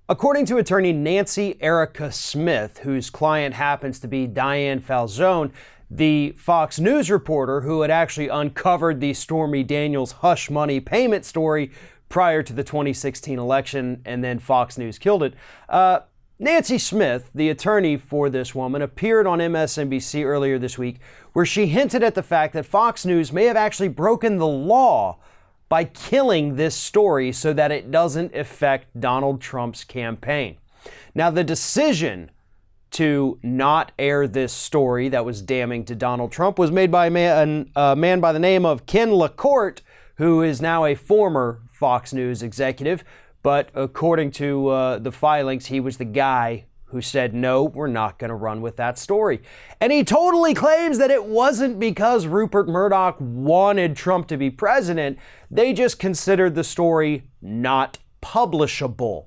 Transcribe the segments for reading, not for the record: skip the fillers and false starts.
According to attorney Nancy Erica Smith, whose client happens to be Dianne Falzone, the Fox News reporter who had actually uncovered the Stormy Daniels hush money payment story prior to the 2016 election, and then Fox News killed it. Nancy Smith, the attorney for this woman, appeared on MSNBC earlier this week where she hinted at the fact that Fox News may have actually broken the law by killing this story so that it doesn't affect Donald Trump's campaign. Now, the decision to not air this story that was damning to Donald Trump was made by a man by the name of Ken LaCorte, who is now a former Fox News executive. But according to the filings, he was the guy who said, no, we're not going to run with that story. And he totally claims that it wasn't because Rupert Murdoch wanted Trump to be president. They just considered the story not publishable,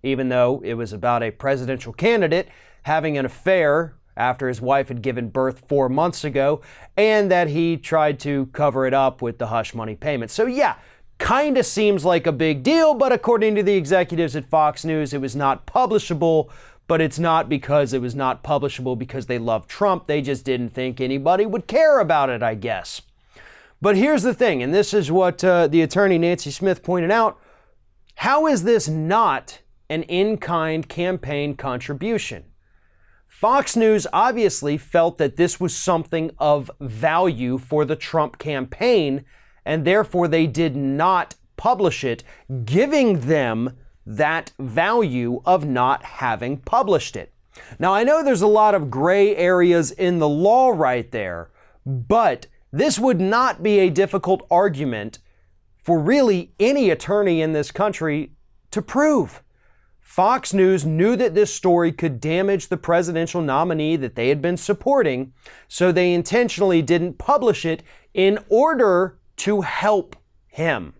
even though it was about a presidential candidate having an affair after his wife had given birth 4 months ago, and that he tried to cover it up with the hush money payment. So yeah, kind of seems like a big deal, but according to the executives at Fox News, it was not publishable. But it's not because it was not publishable because they love Trump. They just didn't think anybody would care about it, I guess. But here's the thing, and this is what the attorney Nancy Smith pointed out. How is this not an in-kind campaign contribution? Fox News obviously felt that this was something of value for the Trump campaign, and therefore they did not publish it, giving them that value of not having published it. Now, I know there's a lot of gray areas in the law right there, but this would not be a difficult argument for really any attorney in this country to prove. Fox News knew that this story could damage the presidential nominee that they had been supporting, so they intentionally didn't publish it in order to help him.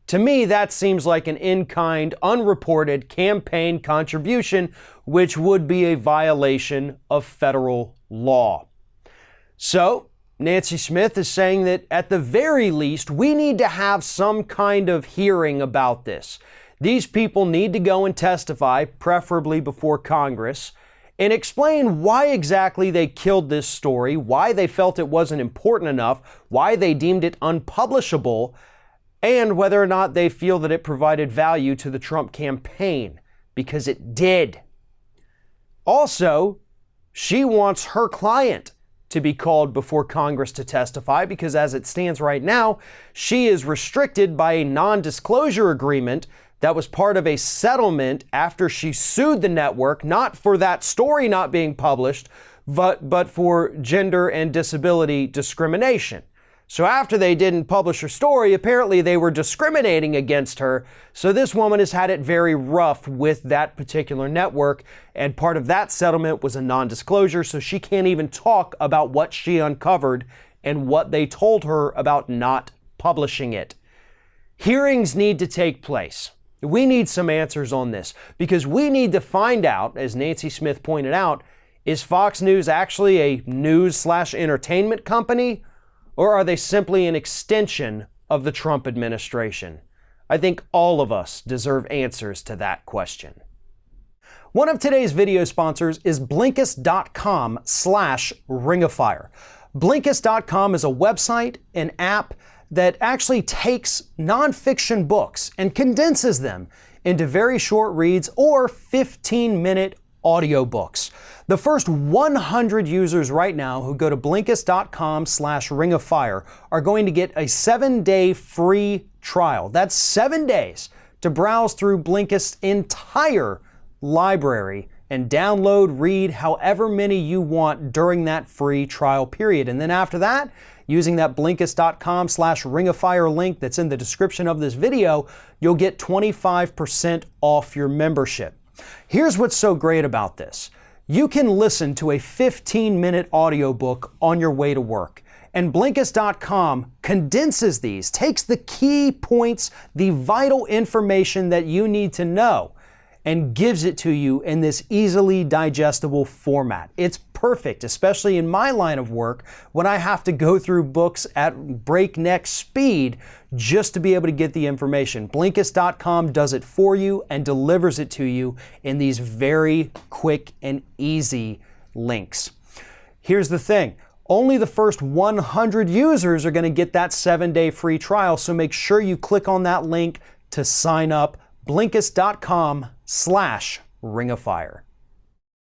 To me, that seems like an in-kind, unreported campaign contribution, which would be a violation of federal law. So, Nancy Smith is saying that at the very least, we need to have some kind of hearing about this. These people need to go and testify, preferably before Congress, and explain why exactly they killed this story, why they felt it wasn't important enough, why they deemed it unpublishable, and whether or not they feel that it provided value to the Trump campaign, because it did. Also, she wants her client to be called before Congress to testify, because as it stands right now, she is restricted by a non-disclosure agreement that was part of a settlement after she sued the network, not for that story not being published, but for gender and disability discrimination. So after they didn't publish her story, apparently they were discriminating against her. So this woman has had it very rough with that particular network. And part of that settlement was a non-disclosure. So she can't even talk about what she uncovered and what they told her about not publishing it. Hearings need to take place. We need some answers on this because we need to find out, as Nancy Smith pointed out, is Fox News actually a news/entertainment company? Or are they simply an extension of the Trump administration? I think all of us deserve answers to that question. One of today's video sponsors is Blinkist.com/Ring of Fire. Blinkist.com is a website, an app that actually takes nonfiction books and condenses them into very short reads or 15-minute audiobooks. The first 100 users right now who go to Blinkist.com/Ring of Fire are going to get a 7-day free trial. That's 7 days to browse through Blinkist's entire library and download, read however many you want during that free trial period. And then after that, using that Blinkist.com/Ring of Fire link that's in the description of this video, you'll get 25% off your membership. Here's what's so great about this. You can listen to a 15-minute audiobook on your way to work. And Blinkist.com condenses these, takes the key points, the vital information that you need to know, and gives it to you in this easily digestible format. It's perfect, especially in my line of work when I have to go through books at breakneck speed just to be able to get the information. Blinkist.com does it for you and delivers it to you in these very quick and easy links. Here's the thing. Only the first 100 users are going to get that 7-day free trial, so make sure you click on that link to sign up. Blinkist.com/ringofire.